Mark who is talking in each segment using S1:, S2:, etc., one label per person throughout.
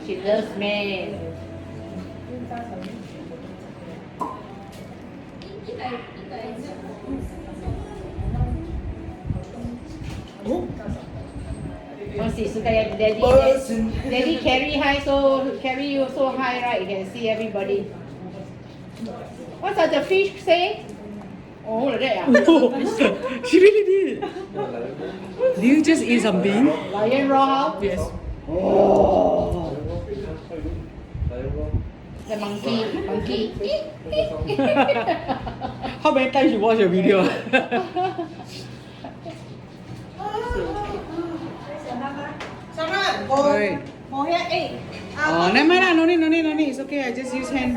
S1: She loves men. Masih suka yang daddy carry high, so carry you so high, right? You can see everybody. What does the fish say? Oh, like that.
S2: She really did. Do you just eat something?
S1: Lion raw?
S2: Yes.
S1: Oh. The monkey.
S2: How many times you watch your video? Right. Oh, never mind lah. No need. It's okay. I just use hand.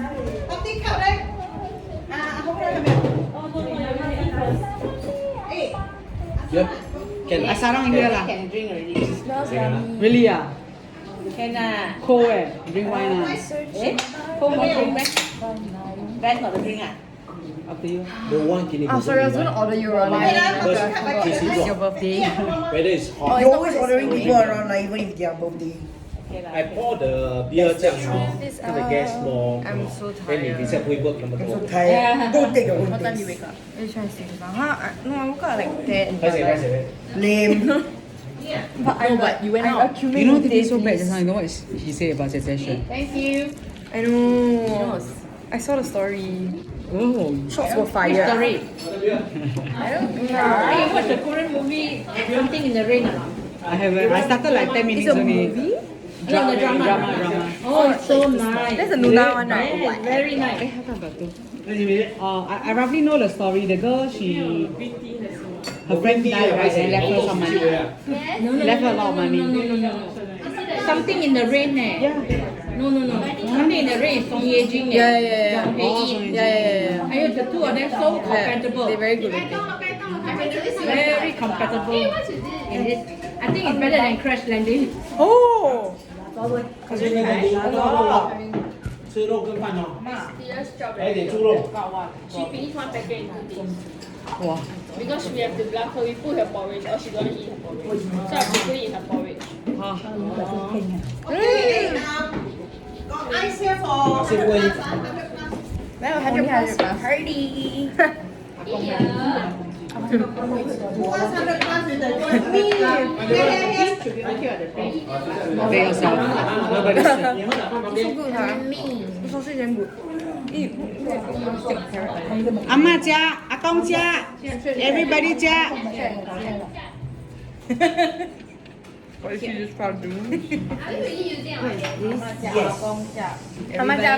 S3: Yep. Can
S2: Sarang here lah.
S1: Can drink already.
S2: Really ah?
S1: Can ah.
S2: Cold drink wine ah.
S1: Cold more drink meh? Best not to drink ah.
S2: Up to you.
S3: the one can
S4: sorry, I was gonna order you around.
S3: It's
S4: your birthday.
S3: Whether it's hot.
S4: You're always ordering people around, like, even if their birthday.
S3: I pour the beer 酱 hor, so the gas more.
S4: I'm so
S3: Then 你
S4: tired.
S3: 等一下不会 work 那么
S4: I'm so
S3: 多。
S4: tired. Don't take your own
S1: What time you
S4: pace.
S1: wake up?
S4: Are you trying to sleep now? Huh? No, I woke up at like 10.
S3: 拍谁拍谁？
S4: Lame. But
S1: No, but you went out.
S2: You know this is so bad just now. You know what he said about that session?
S1: Thank you.
S4: I know. I saw the story.
S2: Oh.
S4: Shots were fired.
S1: Story.
S4: I don't know.
S1: You watch the Korean movie Something in the Rain or not?
S2: I haven't. I started like 10 minutes
S4: It's a
S2: only.
S4: movie?
S1: No, the drama. Oh, it's so nice.
S4: That's a Nuna one, right?
S1: Yes, very nice.
S2: I roughly know the story. The girl, her friend died, right? And left her some money. Left her a lot of money.
S1: No. Something in the Rain eh?
S2: Yeah.
S1: No. Something in the Rain is Song Ye Jin eh?
S4: Yeah.
S1: Jang Hei-yin.
S4: Yeah.
S1: I heard the two of them so compatible.
S4: They're very good looking.
S1: Very compatible. In this, I think it's better than Crash Landing.
S4: Oh!
S3: 吃肉跟饭哦。来一点猪肉。
S5: She finished one packet in 2 days.
S2: Wow.
S5: Because we have to block her, we put her porridge or she don't want to eat her porridge. So I have to put it in her porridge.
S4: Ice here for
S3: 先问一
S4: 100 plus party.
S2: By yourself. Nobody said.
S4: So good, huh? The sausage damn good. Eat.
S2: 阿嬷家，阿公家，everybody 家。
S4: What is she just proud doing?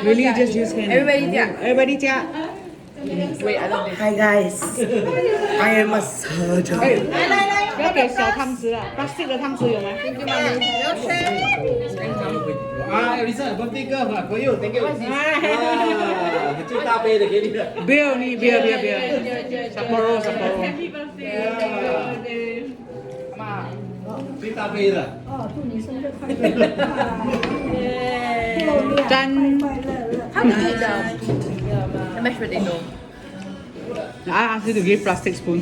S2: Really just use hand.
S4: Everybody there.
S2: Everybody 家。
S4: Wait, I love this. Hi guys. I am a surgeon.
S2: 不要给小汤匙啦，plastic 的汤匙有吗？
S4: Thank you, mommy.
S3: Erisa, birthday girl for you, thank you. 最大杯的给你的。
S2: Beer 你 beer。Sapporo。
S3: 最大杯的。
S2: 沾。
S4: How to eat the mashed potato?
S2: I asked you to give plastic spoon.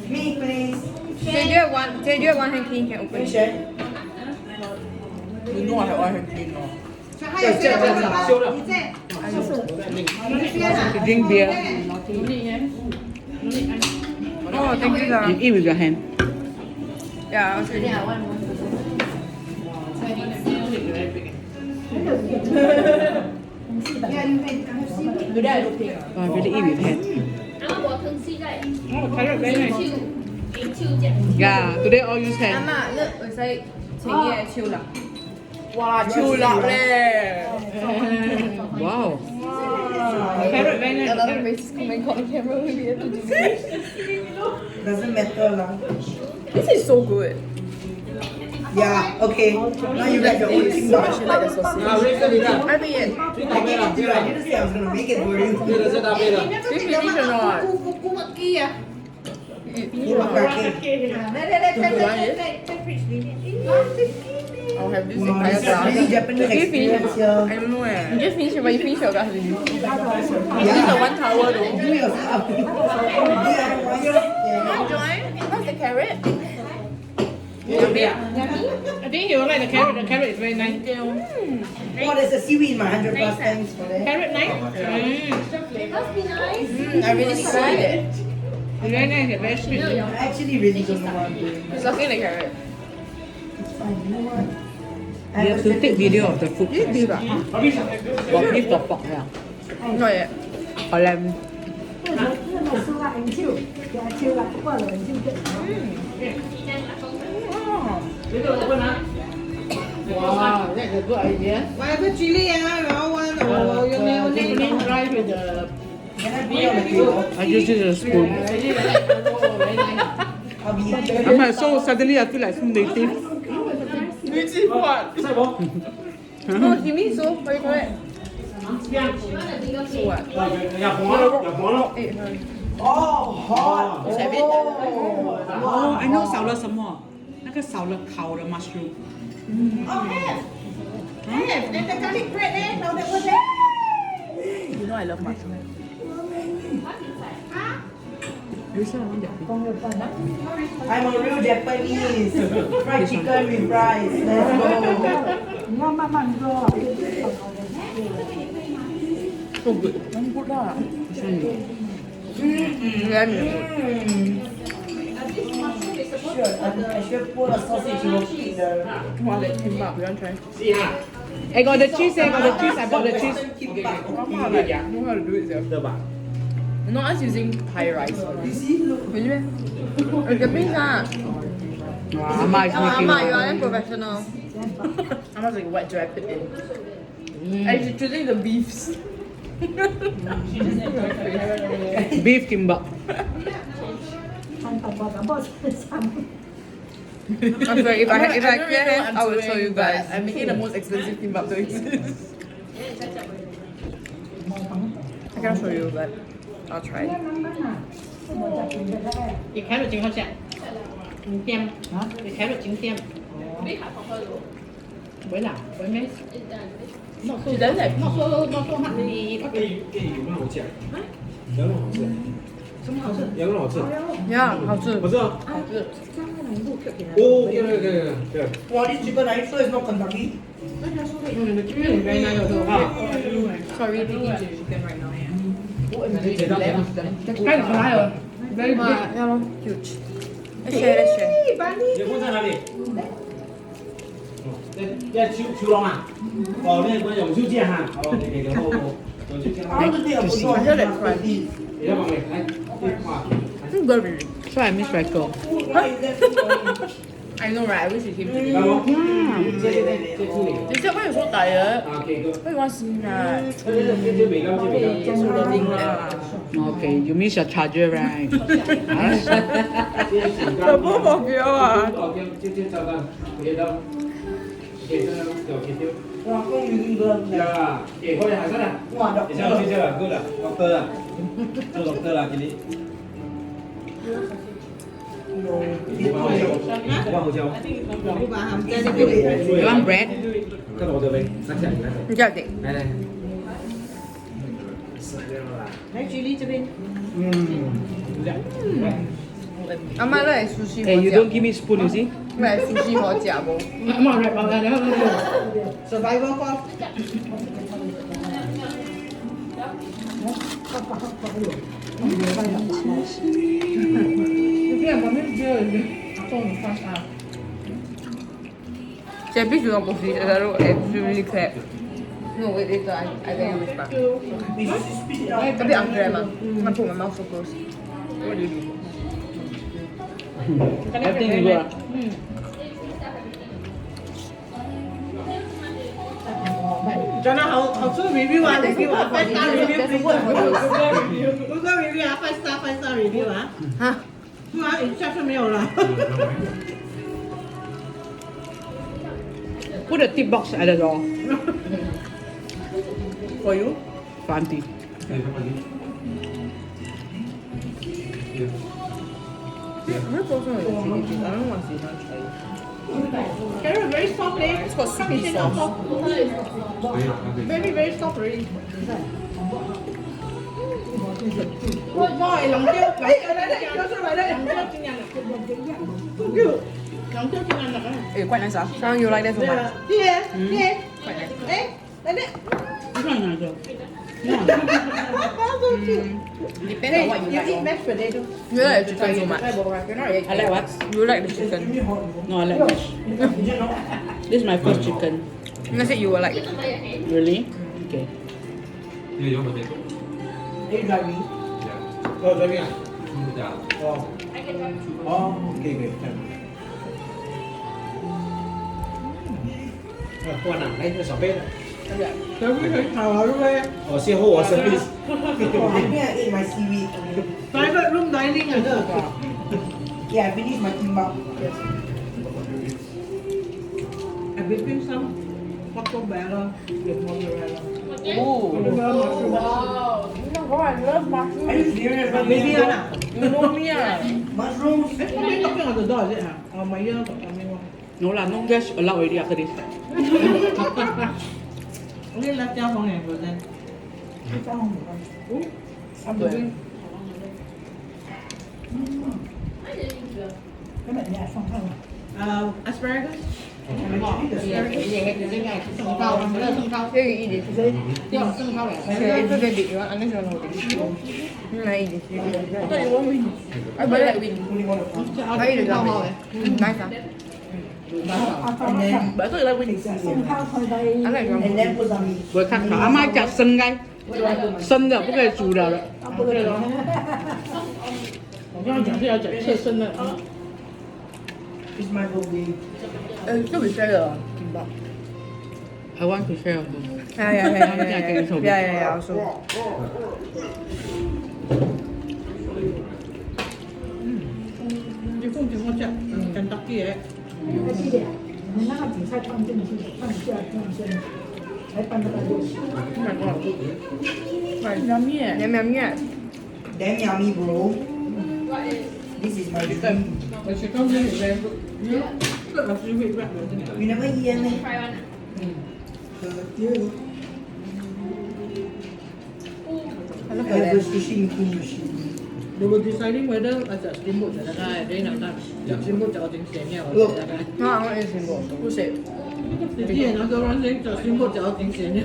S4: Me, please. Say, do you have one hand clean? Can open it. You know I have one hand clean.
S2: You drink beer.
S4: Oh, thank you, Zara.
S2: You eat with your hand.
S4: Yeah, I was ready.
S2: Oh, I really eat with hand.
S5: 然后我疼惜在
S2: Oh, carrot very nice.
S5: 这样。
S2: Yeah, today all use hand.
S4: Mama, look, it's like 情叶秋辣. Wow, 秋辣嘞.
S2: Wow. Carrot very nice.
S4: Another racist comment on camera will be able to do this.
S6: Doesn't matter lah.
S4: This is so good.
S6: Yeah, okay. Now you write your own thing
S4: I
S6: down.
S4: actually like the sausage.
S3: 啊，瑞克你的，
S4: I mean it.
S3: 最大杯了，
S6: Dude, I didn't say I was gonna make it for you.
S3: 这个最大杯的。
S4: This finish or not?
S6: You are cracking.
S4: I'll have this
S6: Wow,
S4: entire
S6: this is
S4: glass.
S6: really Japanese
S4: Did you finish it?
S6: experience here.
S4: I don't know eh. You just finished it, but you finished your glass already. This is the one tower though.
S6: Do yourself.
S4: Join? How's the carrot? Yummy.
S1: I think he will like the carrot. The carrot is very nice.
S6: Oh, there's a seaweed in my 100+ thanks for that.
S1: Carrot nice.
S4: I really tried it.
S1: It's very nice. It's very sweet.
S6: I actually really don't know what I'm doing.
S4: It's sucking the carrot.
S6: It's fine, you know what?
S2: You have to take video of the food.
S4: This is beef ah?
S2: Got beef or pork yeah.
S4: Not yet.
S2: Or lamb.
S1: Wow, that's a good idea.
S6: Whatever chili I want. Oh, you know,
S1: Japanese rice with the.
S6: can I put it on the table?
S2: I just use a spoon.
S1: Very nice.
S6: I'll be
S2: I'm like, so suddenly I feel like so native.
S4: Which is what? Oh, himi so. What do you call it? So what?
S6: Oh, hot.
S4: Have it?
S2: Oh, I know 少了什么？那个少了烤的 mushroom。
S6: Oh, have. And the garlic bread there? No, that was there.
S4: You know I love mushroom.
S6: I'm a real Japanese. Fried chicken with rice. Let's go.
S4: So good. Good lah. Yummy.
S6: Sure, I should put a sausage in the
S4: Wow, that kimbap. You want to try?
S2: I got the cheese. I got the cheese. I bought the cheese.
S4: Mama like know how to do it yourself.
S3: 对吧？
S4: Not us using Thai rice.
S6: You see, look.
S4: Really meh? Japanese ah.
S2: Wow, Amma is making.
S4: Mama, you are a professional. Mama's like, what do I put in? And she's choosing the beefs.
S2: Beef kimbap.
S4: I'm sorry, if I clear hands, I will show you guys. I'm making the most expensive kimbap to exist. I cannot show you, but I'll try.
S1: 你开了真好吃，真甜。你开了真甜。不会啦，不会咩？Not so hard. Not so hard. 你
S3: 有没有好吃？羊肉好吃。什么好吃？羊肉好吃。
S4: Yeah, 好吃。
S3: 我知道。
S4: 好吃。
S3: 哦，对。
S6: Wow, this chicken I saw is not Kentucky.
S1: the chicken is very nice also.
S4: Sorry, eating chicken right now.
S1: That's kind of fly. Very big.
S4: Yeah, lor, huge. Let's share, let's share.
S3: 你的锅在哪里？在秋龙啊？哦，那个永秋街哈。哦，对，好。永秋街。
S6: I want to take a photo.
S4: I hear that crunchy.
S3: 你在旁边，来，哇。
S4: It's good really.
S2: So I miss Michael.
S6: Why is that so funny?
S4: I know, right? I wish you came to me.
S3: 来我，这处理。
S4: They said, why you so tired?
S3: 啊，OK，哥。
S4: Why you want to see me right?
S3: 这美高，这美高。
S4: So loving lah.
S2: Okay, you miss your charger, right?
S4: The both of you ah.
S6: Wow, I'm using gloves.
S3: Dạ, chị có nhà rất là.
S6: Wow,
S3: Chị sao chị chưa good à? Doctor à? Tôi doctor là cái gì? Qua hồ châu.
S2: You want bread?
S3: Cái đồ từ bên, sắc chảy này.
S4: You got it.
S3: Này này.
S6: Actually, it's been.
S4: I might like sushi.
S2: Hey, you don't give me spoon, you see?
S4: Like sushi hor jia bo.
S1: I'm all right about that.
S6: Survival cost.
S4: Please do not proceed. I don't extremely clap. No, wait, later. I tell you which part.
S6: We should spit it out.
S4: A bit unfair, ma. I put my mouth so close. What do you do?
S2: Everything is good.
S6: Cho nó hậu số review à, review à, 5 star review.
S4: There's a word for this.
S6: Có review à, 5 star review à?
S4: Hả?
S6: Mà instruction 没有了。
S2: Put a tip box at the door
S6: For you?
S2: for auntie.
S4: I'm not talking about chili cheese. I don't want to see how try it.
S1: Carrot very soft, eh?
S4: It's called soupy sauce.
S1: Very, very soft already. Ôi, lòng tiêu, lòng tiêu đây, cho số lại đây. Lòng tiêu chân nhanh.
S4: quite nice. Sound you like that so much?
S6: Yeah, yeah.
S4: Quite nice.
S6: Eh, like that.
S2: This one nicer.
S4: Depends on what you like.
S1: mashed potato.
S4: You like the chicken so much.
S2: I like what?
S4: You like the chicken.
S2: No, I like fish. This is my first chicken.
S4: I said you will like it.
S2: Really? Okay.
S3: Ini yang mana?
S6: Are you driving?
S3: Oh, driving ah? Oh. Oh, okay, okay. Qua nặng đấy, nó sập bếp. Oh, see who was service.
S6: Oh, I think I ate my seaweed.
S1: Private room dining ada.
S6: Yeah, I finished my kimbap.
S1: I between some taco bell with mozzarella.
S4: Oh.
S5: Wow.
S6: Are you serious?
S1: Baby Anna.
S4: You know me ah.
S6: Mushrooms?
S1: Somebody knocking on the door, is it? Oh, my ear got coming on.
S2: No lah, no guests allowed already after this.
S1: Only left down from here, then.
S6: I'm doing.
S1: Asparagus?
S4: Here you eat it. Okay, it's okay big. You want unless you want to hold it. I eat this. I thought you want wing. I really like wing. I eat the gum. Nice ah.
S6: And then,
S4: But I thought you like wing. I like gum.
S6: and then put some meat.
S2: Vừa khăn khảo, mai chặt sân ngay. Sân rồi,不可以煮了的。
S1: 我刚刚讲是要讲刺身的。
S6: It's my birthday.
S4: So we share the kimbap.
S2: I want to share also.
S4: Yeah. Also.
S1: 你凤姐我讲，Kentucky 嘅。
S4: Yummy.
S6: Damn yummy, bro. This is my dream.
S1: The chicken is very good. Look at seaweed wrap.
S6: We never eat any.
S5: Try one.
S4: I love
S6: I have a
S4: that.
S6: sushi making machine.
S1: They were deciding whether ajak steamboat tak ada. Dia nak tak ajak steamboat tak ada tingsiannya.
S6: Look.
S4: No, I want to eat steamboat. Who said?
S1: Dia nak orang yang ajak steamboat tak ada tingsiannya.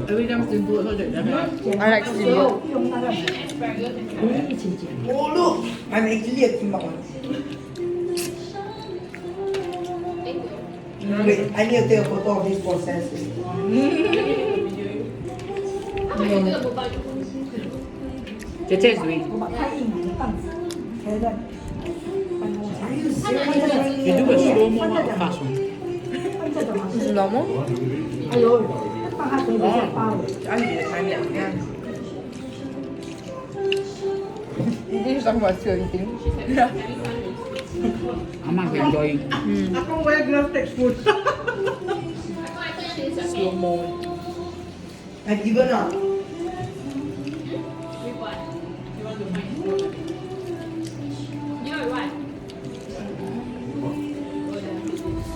S1: Every time steamboat saja dah.
S4: I like steamboat.
S6: Oh, look. I'm actually a kimbap one. Wait, I need to take a photo of this process.
S2: Chị is doing.
S6: Are you serious?
S2: You do a slow mo or fast one?
S4: This is normal? Oh, I need to time that. Yeah. You think talking about still eating? Yeah.
S2: I'm not enjoying.
S1: Aku wear glove take food.
S4: Slow mo.
S6: I've given up.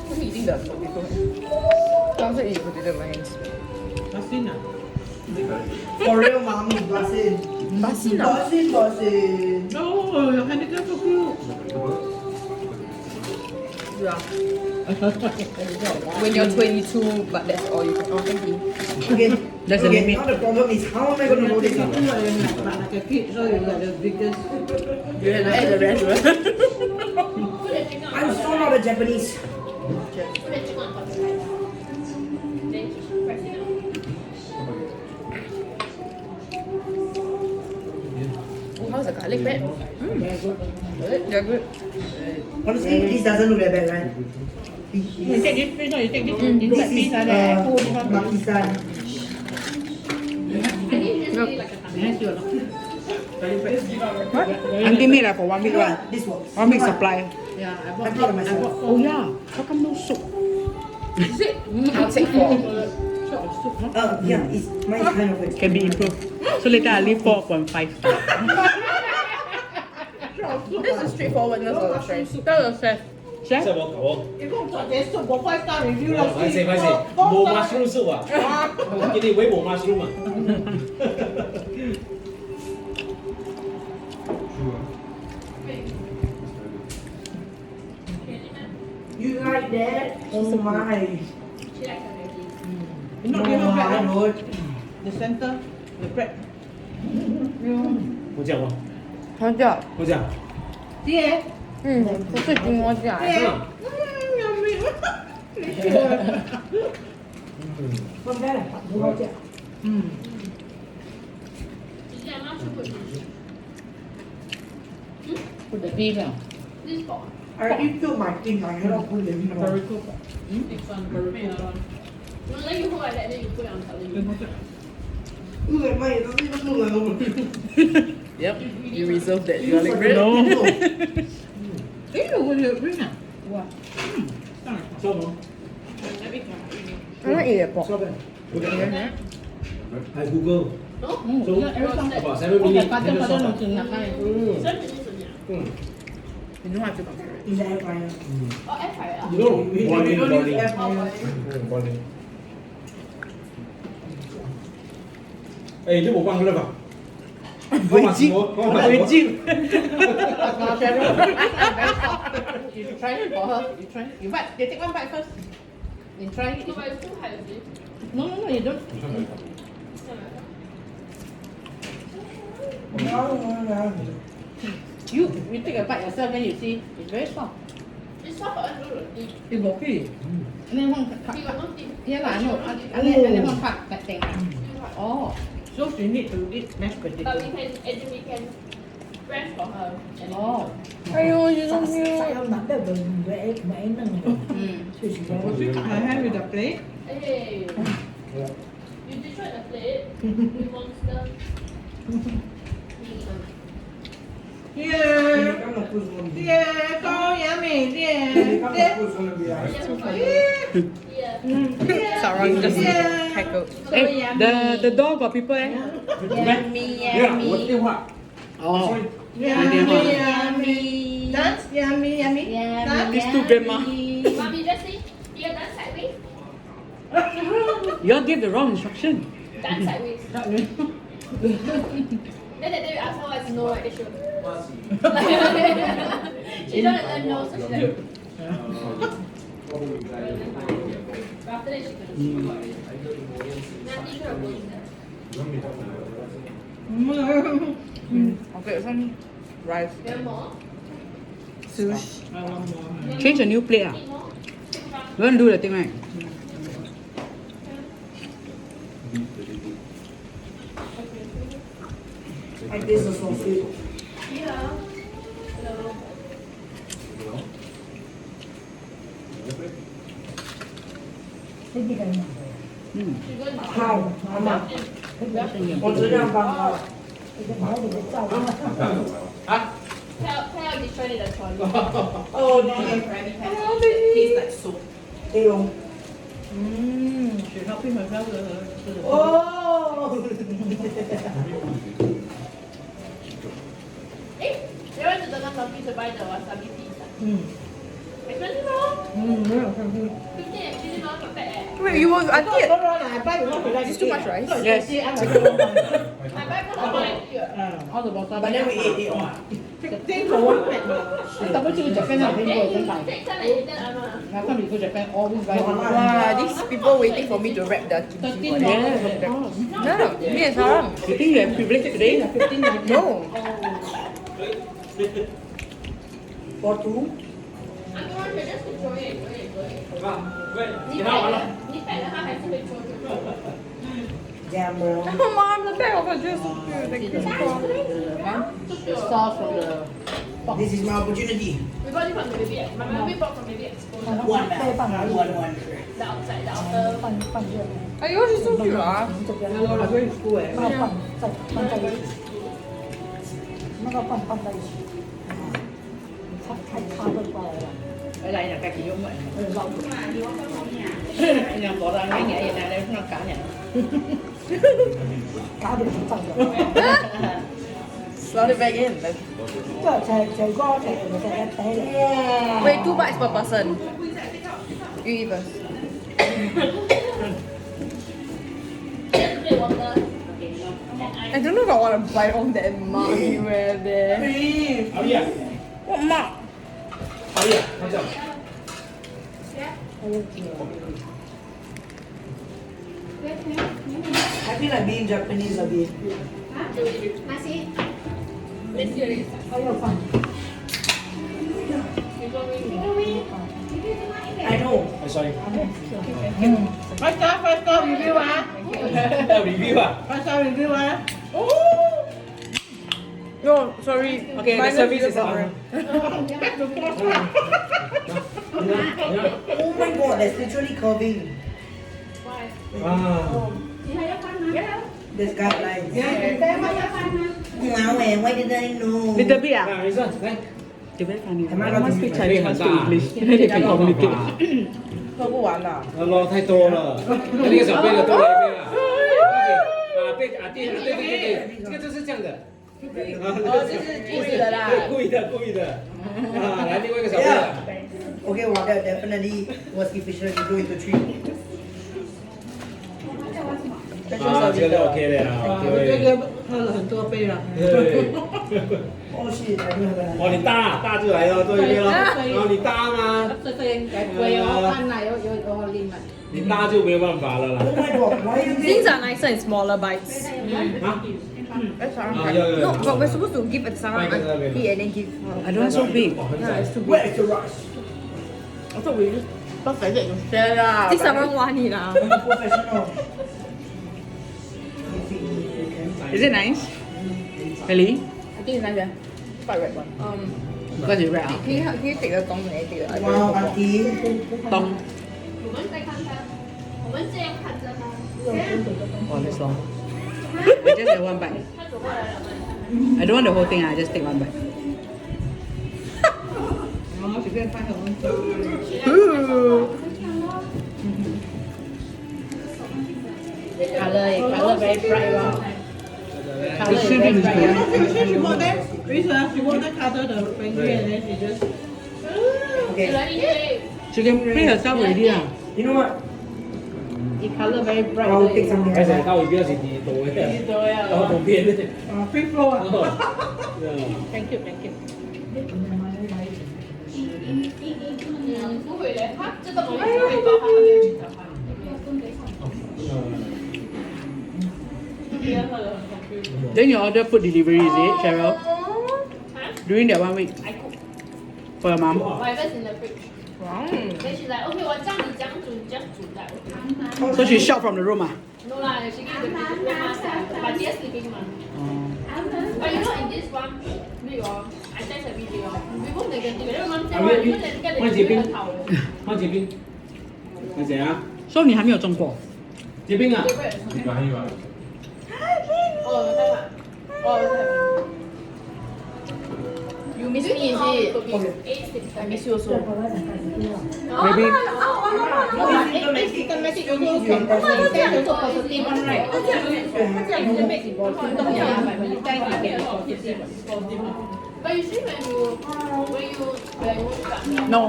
S4: I'm eating the potato. I also eat potato in my hands.
S1: Asin ah.
S6: For real, mommy. Basin.
S4: Basin ah?
S6: Basin.
S1: Oh, your handicap so cute.
S4: Yeah. When you're 22, but that's all you can. Oh, thank you.
S6: Okay.
S2: That's the
S6: okay.
S2: limit.
S6: Now the problem is how am I going to roll this
S1: You
S6: out?
S1: like a kid, so you got the biggest.
S4: You have to add the rest, right?
S6: I'm so not a Japanese.
S4: How's the garlic bread? Good. They're good.
S6: Honestly, this doesn't look that bad, right?
S1: You take this piece, no, you take this
S6: This
S1: inside
S6: is
S1: piece, the
S6: Makisan.
S4: What?
S2: Auntie made for 1 week one.
S6: This works.
S2: 1 week supply.
S1: Yeah, I
S6: I
S1: bought
S6: bought it myself.
S2: Oh yeah. How come no soup?
S4: Is it? I'll take 4.
S6: Yeah, it's mine is kind of weird.
S2: Can be improved. So later I leave 4.5.
S4: This is straightforwardness of the chef. Tell the chef.
S2: Chef?
S3: 即係我
S1: 你講作嘢熟，我 five star review 啦。
S3: 快食快食，冇 mushroom soup 啊！我見你會冇 mushroom 啊！
S6: like that? Oh my.
S5: She likes the Maggi.
S1: It's not
S6: Oh
S1: even
S6: my
S1: flat.
S6: Lord.
S1: The center, the bread.
S3: 我讲吗？
S4: 好叫，
S3: 我讲。
S1: 爹，
S4: 不是筋膜酱，
S1: 爹，Con
S6: bé là thật đúng không chị?
S5: Chị nhà nó chưa put
S1: Put the beef now.
S5: this pork.
S6: I eat too much thing I don't put it in.
S1: Very good.
S5: This one, very good. No, let you hold like that, then you put it on top. Then you
S6: Người mày nó đi nó người không?
S4: Yep, you reserve that garlic bread.
S6: No.
S1: Ý đồ của được biết nào. Wow.
S3: 烧吗？
S4: I don't eat it pork.
S3: 烧呗。还Google。
S5: No?
S3: About 7 minutes.
S1: Kacang pada nak nak kai.
S5: Seven minutes only.
S4: You know how to compare it.
S6: In the air fryer.
S5: Oh, air fryer.
S3: You know,
S6: We
S3: boiling,
S6: don't use
S3: boiling.
S6: air fryer.
S3: Boiling. 哎，你冇放了吧？
S4: 违禁，违禁。
S1: You try it for her. You try. You bite. You take one bite first. You try it.
S5: No, but it's too high, is it?
S1: No, no, no. You don't.
S6: No.
S1: You take a bite yourself, then you see it's very soft.
S5: It's soft, but I don't know.
S1: It's okay. Anh em không
S5: You got no teeth.
S1: yeah là anh em không phạt tại tiền. Oh, so you need to eat mashed
S5: But
S1: potato.
S5: we can fresh for her. And
S1: Oh.
S4: 哎呦，你真是。
S6: Sayang nak dah berbuat main nang.
S1: I have with the plate.
S5: Hey, you destroyed the plate. You monster.
S1: Yeah.
S6: Kamu nak pun semua.
S1: Yeah, con nhà mẹ
S6: Kamu
S1: yeah.
S6: nak pun semua biar.
S5: Yeah.
S4: Sarang just cackled.
S2: Hey, the door got people eh?
S1: Yummy,
S3: 我的电话。
S2: Oh.
S1: Yummy, yummy. Dance, yummy, yummy. Dance.
S2: These two grandma.
S5: Mommy, just say, you dance sideways.
S2: You all gave the wrong instruction.
S5: Dance sideways. Then that day we asked her what's no, right? They should. She don't let them know, so she's like. But after that, she couldn't. Now teach her going there.
S4: Okay, some rice.
S5: You want more?
S4: Sushi.
S2: Change a new plate ah.
S5: Eat more?
S2: You want to do the thing right?
S6: Like this is so sweet.
S5: Yeah. No.
S2: Mm.
S5: She's going to
S6: Hai, mama. 我只想帮他。
S5: tell destroy the trolley.
S6: Oh, damn.
S1: Tastes like soup.
S6: Ew.
S1: She's helping herself to the
S6: Oh.
S5: Eh, they went to the Dunkin' to buy the wasabi pizza. Expensive, no? 15 actually not for that.
S4: Wait, you was I think
S1: I buy because we like
S4: it's too much rice.
S2: Yes.
S5: I buy because I want it here.
S1: All the wasabi.
S6: But then we ate it all.
S1: 16 for one plate. Double chicken Japan là phải ngồi trên bàn.
S5: Take time and eat that, Anna.
S1: Now come we go Japan, always buy one.
S4: Wow, these people waiting for me to wrap the kimchi for them. No, me and Sarang.
S2: You think you have privilege today?
S4: No.
S6: For two.
S5: I'm the one who just control it. 你摆了它还是会戳住。
S6: Damn, bro.
S4: Oh, mom, the bag of her dress is so cute. Like,
S1: The sauce from the
S6: This is my opportunity.
S5: We got it from the baby. My baby bought from baby expo.
S6: One back. One.
S5: The outside, the outer.
S4: oh, yours is so cute, ah.
S1: Hello là going to school eh. Ở đây là cái gì giống vậy. Nhà bỏ ra ngay nhẹ này đây nó cả nhà.
S4: Slot it back in. Wait, 2 bites per person. You eat first.
S5: Play water.
S4: I don't know if I want to bite on that mark you wear there.
S6: Please.
S3: Alia,
S4: What mark?
S3: Alia，看这样。
S6: I feel like being Japanese a bit.
S1: Nasi.
S5: Let's hear it.
S6: I know.
S3: Sorry.
S1: Five star review ah.
S3: Review ah.
S1: 5 star review ah.
S4: No, sorry.
S2: Okay, the service is on.
S6: Oh my god, that's literally curving.
S3: Wow.
S6: There's guidelines. Wow, why did I know?
S2: Little bit ah.
S3: Erisa, 来。
S2: They very funny.
S6: Am I
S2: One
S6: allowed to
S2: speak
S6: use
S2: Chinese, one speak English. Then they can communicate.
S6: 喝不完了。
S3: 那咯，太多了，那个小杯的多了一杯了。对，这个就是这样的。
S4: 哦，这是故意的啦。
S3: 对，故意的。啊，来另外一个小杯的。
S6: Okay, well, that definitely was efficient. You go into 3.
S3: 啊，这个就 OK 了呀。对。
S1: 喝了很多杯了。
S3: 对。
S6: Oh shit, I don't have a.
S3: 哦，你大就来了，多一杯咯。然后你大吗？
S1: 所以貴我翻嚟有連埋。
S3: 你大就没有办法了啦。
S6: Oh my god, why is
S4: Things
S6: it?
S4: are nicer in smaller bites.
S3: 啊？
S4: That's all.
S3: 啊，要。
S4: No, but we're supposed to give it Sarah eat and then give.
S2: I don't want so big.
S6: Where is the rush?
S4: I thought we just stuff like that you share lah. Think someone want it lah.
S6: I'm a professional.
S2: Is it nice? Really?
S4: I think it's nice. Quite red one.
S2: Because it's red ah.
S4: Can you take the tong and take the
S6: Wow, auntie.
S2: Tong.
S5: 我们再看看，我们这样看着他，
S2: Oh, that's long. I just have one bite.
S5: 他走过来了。
S2: I don't want the whole thing. I just take one bite.
S1: 哦，随便翻个东西。 Color very bright one. Color is very bright. She bought that. She bought that color the Frenchie and then she just.
S5: 来
S6: Okay,
S5: 一杯，
S2: She can pay herself already lah.
S6: you know what?
S1: The color very bright.
S6: I'll take something
S3: 而且
S6: else.
S3: 到尾不要是你多一点，然后旁边的。
S1: Free flow 啊。
S5: Thank you。不会嘞，他这个东西不会包，他没有去找他。
S2: Then you order food delivery, is it, Cheryl? During that 1 week
S5: I cook
S2: for your mom?
S5: whatever's in the fridge. Then she's like, okay, 我教你怎样煮，just 煮在我。
S2: So she shot from the room ah?
S5: No lah, she give the grandma stuff, but she is sleeping ma. But you know in this one, we all, I test the video, we both negative. Then mom say, why you let get the video 很好的。
S3: 换结冰，那谁啊？
S2: So 你还没有中过？
S3: 结冰啊！
S5: 哦，看嘛，哦，
S4: You miss me is it?
S5: I
S4: miss you also.
S2: Maybe.
S1: Asymptomatic also can test also positive one right? Asymptomatic is symptom yeah, but when you test you get positive.
S5: But you see when you start,
S2: No.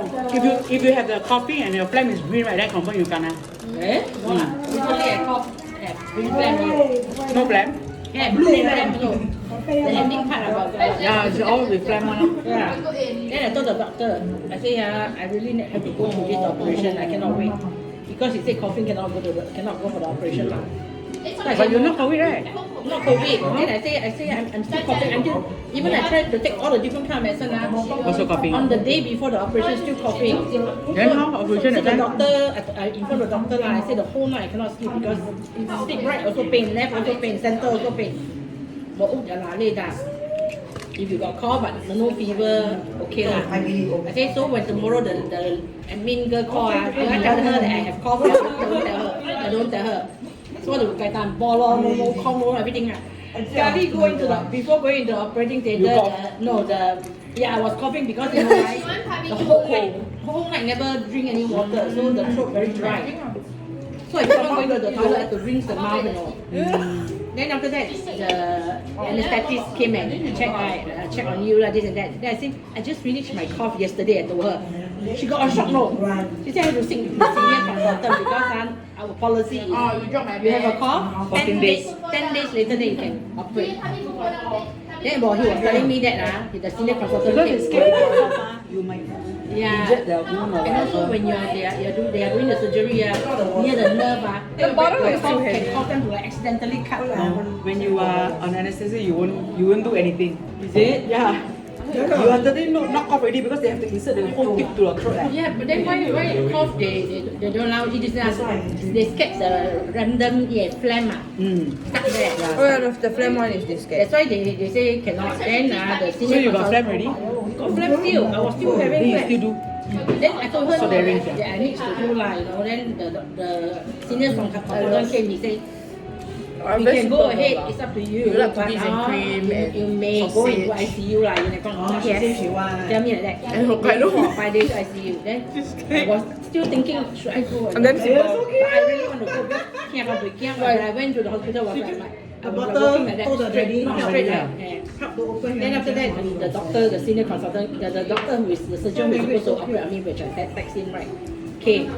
S2: If you have the coffee and your flame is green right, then confirm you kena.
S1: Eh? No lah. Usually I cough. Green flame.
S2: No flame?
S1: Yeah, blue flame also. The ending part about the.
S2: Yeah, it's all with flame one.
S1: Yeah. Then I told the doctor, I say I really have to go to this operation. I cannot wait because he said coughing cannot go for the operation lah.
S2: But you're not COVID right?
S1: Not COVID. Then I say I'm still coughing until even I tried to take all the different kind of medicine
S2: Also coughing.
S1: on the day before the operation still coughing.
S2: Then how operation
S1: So
S2: at
S1: the
S2: time?
S1: doctor, I informed the doctor lah. I say the whole night I cannot sleep because sleep right also pain, left also pain, center also pain. But oh, lah, 累的。If you got cough but no fever, okay lah.
S6: I believe.
S1: I say so when tomorrow the admin girl call I tell her that I have cough. I don't tell her. So the guy done ball no cough everything ah. Kali before going into the operating theater, I was coughing because you know why? The whole night never drink any water, so the throat very dry. So I keep on going to the toilet, I have to rinse the mouth, you know. Then after that, the anesthetist came and check on you, this and that. Then I said, I just finished my cough yesterday, I told her. She got a shock, no. She said I have to seek senior consultant because our policy is you have a cough, 10 days later then you can operate. Then he was telling me that the senior consultant came.
S2: you might
S1: Yeah.
S2: injure the wound or
S1: And also
S2: whatever.
S1: when they are doing the surgery, near the nerve,
S4: The bottom is
S1: can
S4: too heavy.
S1: cause them to like accidentally cut.
S2: When you are on anesthesia, you won't do anything.
S1: Is it?
S2: Yeah. You are totally knock off already because they have to insert the whole tube to your throat.
S1: Yeah, but then why cough they don't allow it? They scared the random phlegm stuck there.
S4: Oh yeah, the phlegm one is this
S1: That's why they say cannot. Then the
S2: So
S1: senior
S2: you got phlegm
S1: consultant-
S2: already?
S1: Got phlegm still. I was still having
S2: Then you
S1: phlegm.
S2: still do.
S1: Then I told her
S2: So they arrange,
S1: that I need to do lah, Then the senior consultant came. He said, you can go ahead. It's up to you.
S4: You like
S1: but
S4: cookies and cream and
S1: you may go into
S4: sausage.
S1: ICU lah.
S6: She say she want.
S1: Tell me like that.
S4: And Hokkaido.
S1: 4 or 5 days ICU. Then I was still thinking, should I go?
S4: And then
S1: But I really want to go. Can't. When I went to the hospital, was like I was walking like that, straight like. Then after that, the doctor, the senior consultant, the doctor who is the surgeon who is supposed to operate on me, which I text him, right, came.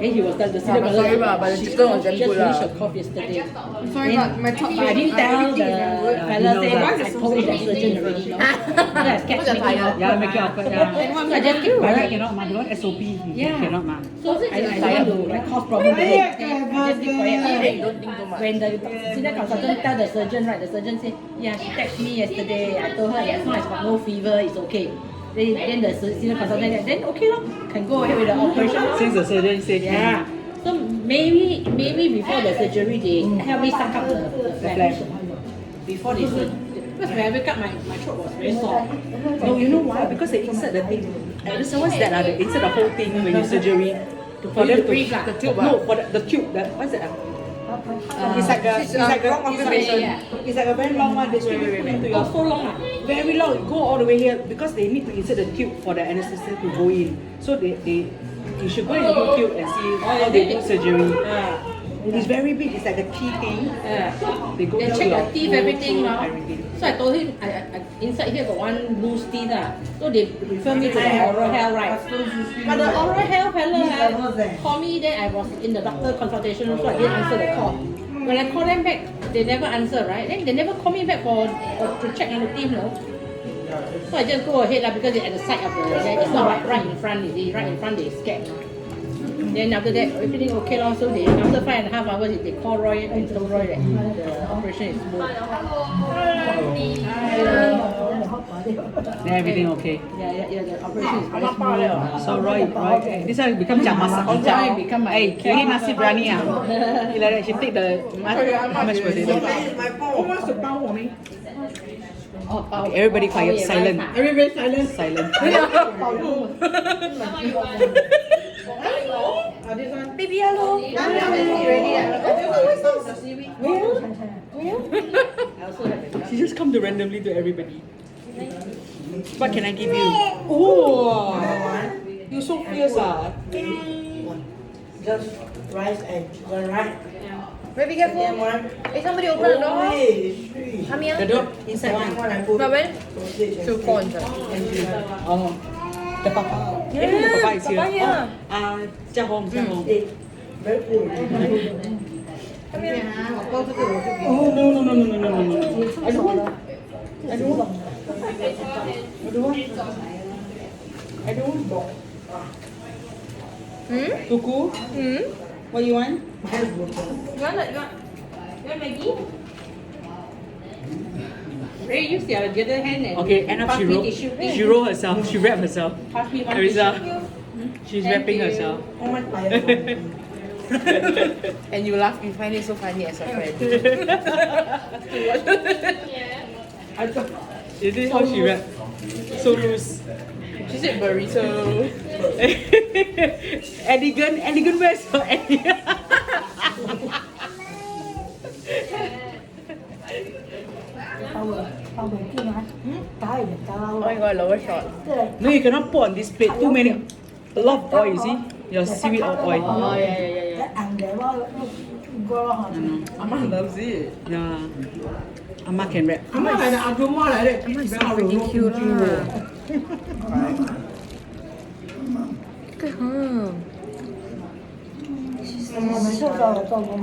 S1: Then he was the senior
S4: but sorry,
S1: consultant.
S4: but the
S1: She
S4: chicken was damn
S1: just
S4: good
S1: finished
S4: lah.
S1: her cough yesterday.
S4: Sorry, but my top
S1: But I didn't tell the fella say
S2: know
S1: that
S2: that.
S1: I told the surgeon already. No? I scared
S4: What's your title?
S2: Yeah, make it awkward. Yeah.
S1: So I just keep
S2: But
S1: quiet.
S2: you cannot, ma. They want SOP. You
S1: Yeah.
S2: cannot, ma.
S1: So I don't want to like cause problem to him. I just keep quiet.
S4: Don't think so much.
S1: When the senior consultant tell the surgeon, right, the surgeon say, yeah, she texted me yesterday. I told her as long as got no fever, it's okay. Then the senior consultant said, then okay lor, can go ahead with the operation lor.
S2: Since the surgeon said,
S1: Yeah. So maybe before the surgery they help me suck up the flesh. Before they surgery. Because when I wake up, my throat was very sore.
S2: No, you know why? Because they insert the thing. So what's that? They insert the whole thing when you surgery.
S1: For you to breathe lah.
S2: The tube, no, for the tube. What's that? It's like a very long one. They straight into your
S1: Oh, so long ah.
S2: very long. It go all the way here because they need to insert the tube for the anesthesia to go in. So you should go in the tube and see how they do surgery. It's very big. It's like a key thing. They go
S1: They
S2: down
S1: check
S2: your
S1: the teeth,
S2: whole
S1: everything
S2: throat,
S1: now.
S2: everything.
S1: So I told him, I inside here got one loose teeth So they refer me to the oral health, right? But the oral health fella call me, then I was in the doctor consultation room, so I didn't answer the call. When I call them back, they never answer, right? Then they never call me back to check on the teeth, no? So I just go ahead because it's at the side of the, it's not like right in front, you see, right in front they scared. Then after that, everything okay lor. So they after 5.5 hours, they call Roy and told Roy that the operation is smooth.
S2: Then everything okay.
S1: Yeah, the operation is very smooth.
S2: So Roy, this one become masak.
S1: Roy become my
S2: Hey, nasi biryani He like that. She take the mashed potato. Okay, everybody quiet, silent.
S1: Everybody silent.
S2: Silent.
S4: Baby, hello.
S2: She just come to randomly to everybody. What can I give you? Oh, you so fierce
S6: Just rice and chicken, right?
S4: Baby, careful. Hey, somebody open the door. Come here.
S2: The door inside one.
S6: One I put
S4: But when?
S6: sausage and
S4: Two
S6: steak.
S4: pawns.
S2: Oh, the papa.
S4: Yeah,
S2: The papa is here.
S4: papa here.
S2: Jia Hong.
S6: Steak. Very full.
S2: Oh, no. I don't want. Tuku, what you want?
S4: You want Maggie?
S1: Ray, use your other hand and
S2: Okay, end up
S1: pass
S2: she
S1: me
S2: rolled.
S1: tissue.
S2: She rolled herself. She wrapped herself.
S1: Pass me one
S2: Erisa,
S1: tissue.
S2: she's
S1: Thank
S2: wrapping
S1: you.
S2: herself.
S6: How much fire?
S4: And you laugh, you find it so funny as a friend.
S2: I thought, is it how she wrapped? So loose.
S4: She said burrito.
S2: Elegant wears so elegant.
S4: Oh my god, lower shot.
S2: No, you cannot put on this plate. Too many. A lot of oil, you see? Your seaweed oil.
S4: Oh, yeah. Amma loves it.
S2: Yeah. Amma can wrap.
S4: Amma is so freaking cute lah. Look at her.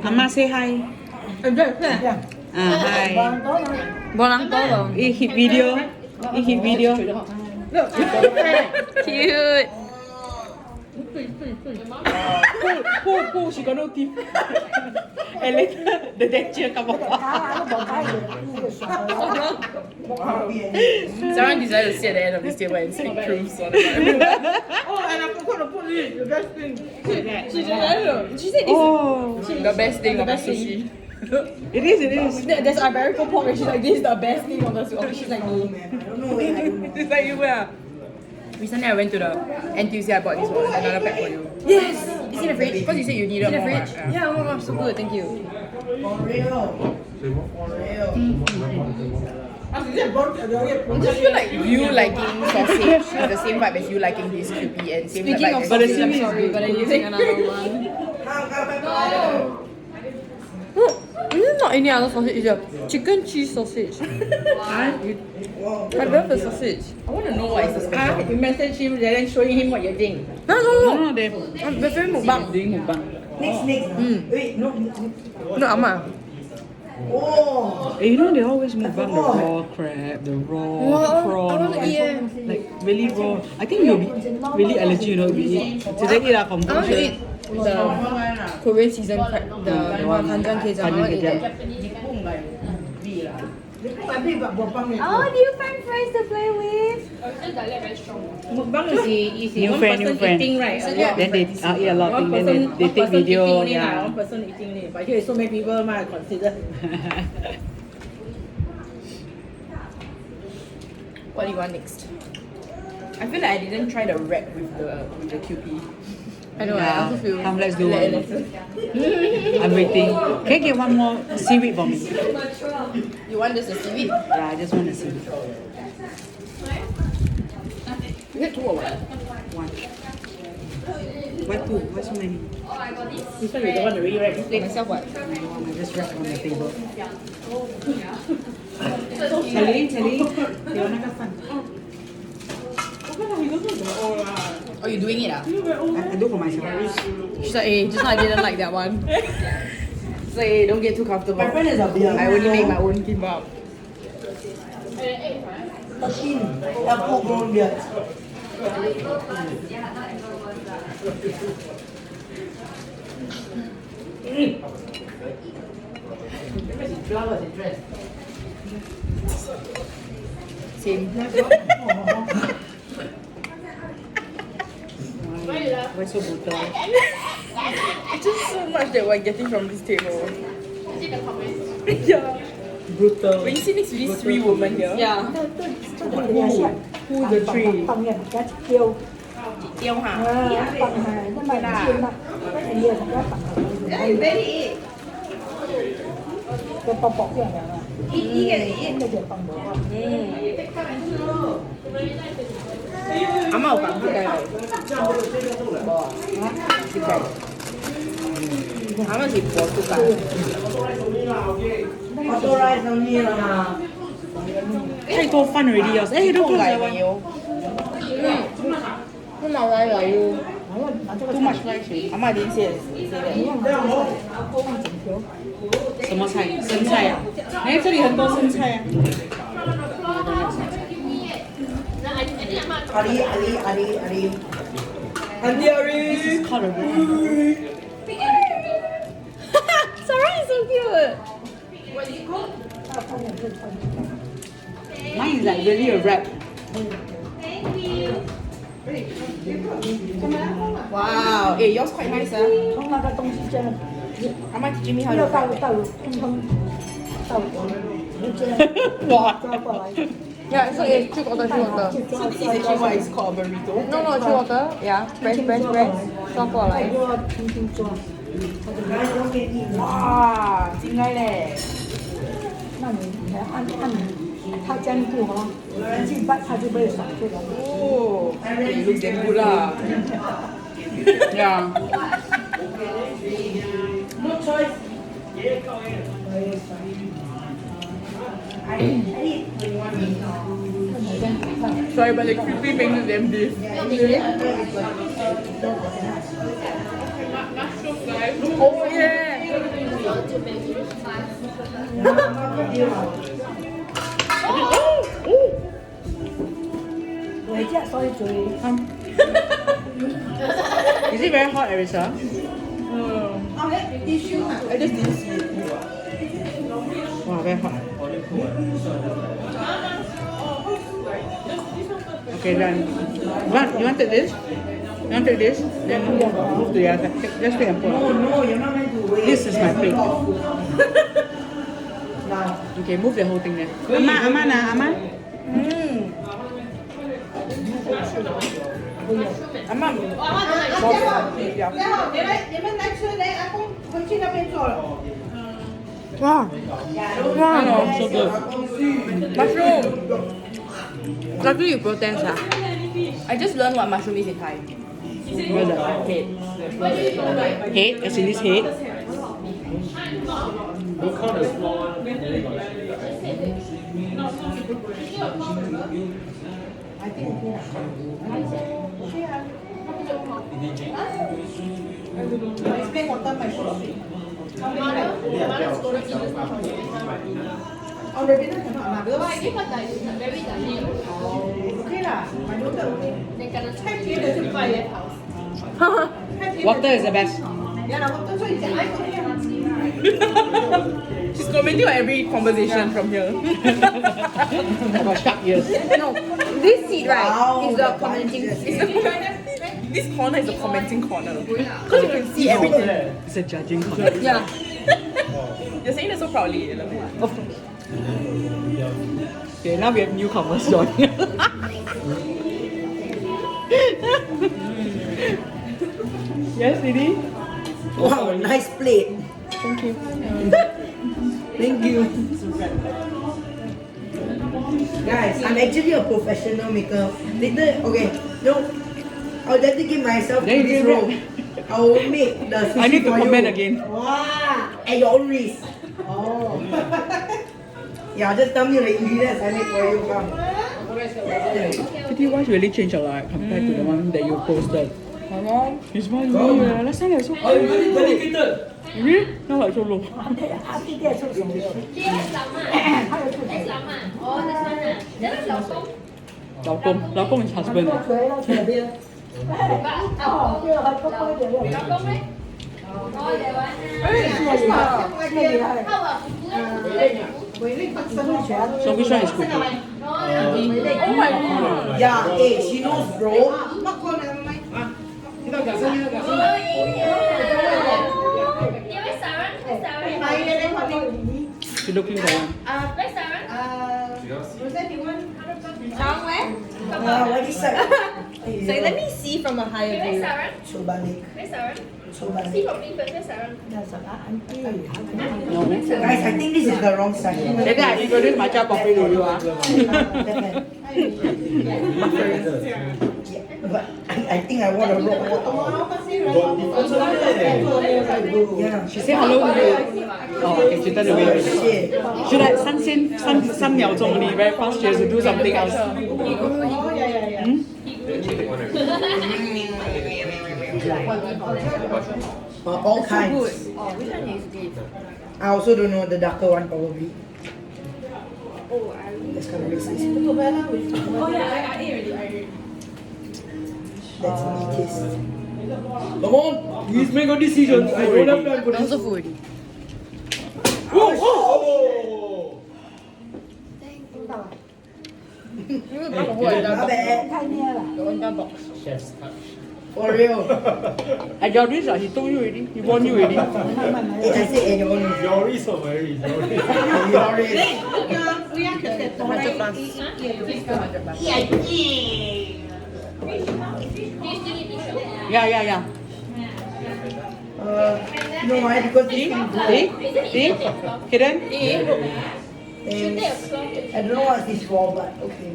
S2: Amma say hi. Hi.
S4: Bolang tolong.
S2: Hit video. Hit video. Look.
S4: Cute.
S2: Pull, she got no teeth. And later, the denture come out.
S4: Someone decided to sit at the end of this table and speak truths all the time.
S1: Oh, and I forgot to put it. The best thing.
S4: She said this is the best thing about sushi.
S2: It is.
S4: There's Iberico pork and she's like, this is the best thing on the sushi. She's like, no.
S2: It's like you were.
S4: Recently I went to the NTUC, I bought this one, another pack for you. Yes! It's in the fridge. Because you said you needed more. In the fridge? Right? Yeah, oh my gosh, so good, thank you.
S6: For real.
S4: I just feel like you liking sausage is the same vibe as you liking this QP and same
S2: Speaking
S4: vibe
S2: of
S4: as
S2: sausage,
S4: I'm
S2: I'm
S4: sorry, but I'm using another one. This is not any other sausage, it's a chicken cheese sausage. I love the sausage. I want to know what is the special.
S1: You message him, then showing him what you think.
S4: No,
S2: they
S4: I'm very mukbang.
S2: doing mukbang.
S6: Next. Wait, no.
S4: No, Amma.
S6: Oh.
S2: You know they always mukbang the raw crab, the raw prawn, all this. Like really raw. I think you'll be really allergy, you know, if you eat. Today eat
S4: I want to eat the Korean season crab, the Kanjan Kejang. I want to eat that.
S7: Oh, new french fries to play with.
S5: Original dialect very strong.
S1: Mukbang is
S2: New
S1: one
S2: friend,
S1: person
S2: new friend.
S1: eating, right?
S2: Then they eat a lot of
S1: One
S2: things.
S1: person,
S2: Then they take video.
S1: One
S2: Yeah.
S1: person eating it. But here so many people might consider.
S4: What do you want next? I feel like I didn't try the wrap with the QP. I know, I also feel.
S2: Come, let's do one. I'm waiting. Can you get one more seaweed for me?
S4: You want just a seaweed?
S2: Yeah, I just want the seaweed.
S4: You get two or what?
S2: One. Why two? Why so many?
S1: This one you don't want to rewrite this thing.
S4: Myself what?
S2: I just wrap on the table. Celine, เดี๋ยวนะคะสั่ง
S4: Oh, you doing it?
S2: I do for myself.
S4: She's like, hey, just now I didn't like that one. She's like, hey, don't get too comfortable.
S6: My friend is a beer.
S4: I only make my own kimbap.
S6: A tin. A full-grown beer.
S1: Flowers and dress.
S4: Same.
S2: Why so brutal?
S4: It's just so much that we're getting from this table.
S5: Is it the comments?
S4: Yeah.
S2: Brutal.
S4: When you see next to these three women here. Yeah.
S2: Who the three?
S7: 放嘅而家叫
S4: tiêu hả?
S7: 放係因為唔知乜，一定要同一份係個薄薄啲人啊，咁你就放到啊。
S4: 阿媽有放啲雞嚟。食雞。阿媽是薄豬雞。
S6: Authorized only lah.
S2: 太多饭 already 啊！哎，都过来了。
S4: không màu đây là you.
S2: Too much rice.
S4: 阿媽點先？
S2: 什么菜？生菜啊！哎，这里很多生菜啊。
S6: Ali.
S2: This is called a wrap.
S4: Sarah is so cute.
S2: Mine is like really a wrap.
S4: Wow. Hey, yours quite nice, huh?
S7: 从那个东西真的
S4: 阿媽 teach me how
S7: 要
S4: to
S7: 倒
S4: wrap.
S7: 倒通倒就这样
S2: 哇！
S7: 抓过来，
S4: Yeah, so it's 3 quarter, 3 quarter.
S7: 就抓
S4: So this is actually what is called a burrito. No, 3 quarter. Yeah, press. 抓过来。
S7: 再过轻抓，
S4: 哇，进来嘞。
S7: 那你还按它坚固哈，进半它就被甩出来。
S4: Oh, it looks damn good lah.
S2: Yeah.
S6: No choice.
S4: Sorry, but the creepy makes them this. Oh yeah.
S7: 你只所以最
S2: Is it very hot, Erisa?
S6: I just didn't see it.
S2: Wow, very hot. Okay, then. You want to take this? You want to take this? Then move to the other side. Just take and
S6: No,
S2: pour.
S6: no, you're not meant to wait.
S2: This is my plate.
S6: Now.
S2: Okay, move the whole thing there. Ama na, Ama.
S4: Wow. Wow.
S2: So good.
S4: Mushroom. Luckily you protest ah. I just learned what mushroom is in Thai.
S2: Where's that?
S4: Head.
S2: Head, as in this head.
S3: Don't count the small one.
S6: Explain what time I should. Oh, Ravina cannot lah.
S5: Why? Give her very dirty.
S6: Okay lah. My daughter okay.
S5: Then kena cakap dia tu buy that house.
S2: Water is the best.
S6: Yeah, lah. Water so you say I don't have.
S4: She's commenting on every conversation from here.
S2: I got sharp ears.
S4: No, this seat right
S6: Wow,
S4: is the
S6: the
S4: commenting.
S6: bunch
S4: Is the this corner is the commenting corner because you can see everything.
S2: It's a judging corner.
S4: Yeah. You're saying that so proudly.
S2: Of course. Okay, now we have newcomers joining. Yes, Didi?
S6: Wow, nice plate.
S2: Thank you.
S6: Thank you. Guys, I'm actually a professional maker. Later, okay, no, I'll dedicate myself to
S2: Then you
S6: this
S2: do
S6: role. I will make the sushi
S2: I need to
S6: for
S2: comment
S6: you.
S2: again.
S6: Wow, at your own risk. Oh. Yeah, just tell me the ingredients I make for you. Come.
S2: Pretty ones really changed a lot compared to the one that you posted. It's one year. Last time I so high. Really? Now like so low.
S7: 他弟弟做什么？
S5: She has llama. That's llama. Oh, this one ah. That is 老公。
S2: 老公 is husband.
S7: 谁到前边？哦，对了，还多多一点肉。
S5: 老公咩？Oh, that one ah.
S7: 这里还
S5: How about
S2: So which one is cooking?
S4: Oh my god.
S6: Yeah, hey, she knows, bro.
S2: She looking for one.
S6: What is that?
S4: So let me see from a higher view.
S6: Sobalik.
S5: See from different, where's Sarah?
S7: 那什么安迪，还可以。
S2: No.
S6: Guys, I think this is the wrong side.
S2: Later I introduce matcha coffee to you.
S6: But I think I want a rock water. Yeah.
S2: She say hello to you. Oh, okay, she turned away already.
S6: Shit.
S2: She like 3秒钟 only, very fast. She has to do something else.
S6: All kinds. I also don't know the darker one probably. That's kind of racist.
S4: Oh yeah, I ate already.
S6: That's elitist.
S3: Come on, please make a decision. I don't have time for this.
S4: Also food.
S3: Oh!
S6: Not bad.
S7: 太捏了。
S3: Chef's touch.
S6: For real.
S2: At your risk, he told you already. He warned you already.
S6: I say at your own risk.
S3: Yoris or Mary's?
S6: At your risk.
S2: Yeah.
S6: No, why? Because this thing
S2: See? Hidden?
S6: and I don't know what's this for, but okay.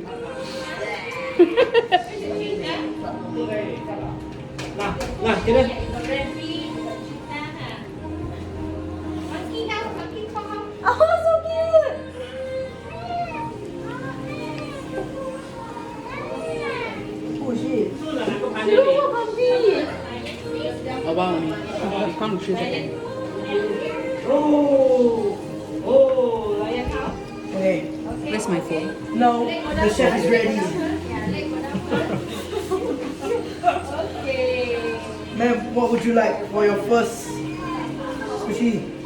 S3: Nah, kita.
S4: Oh, so cute.
S6: Oh shit.
S2: Abang only. You can't choose again.
S6: Okay.
S2: Where's my phone?
S6: No, the chef is ready. Ma'am, what would you like for your first sushi?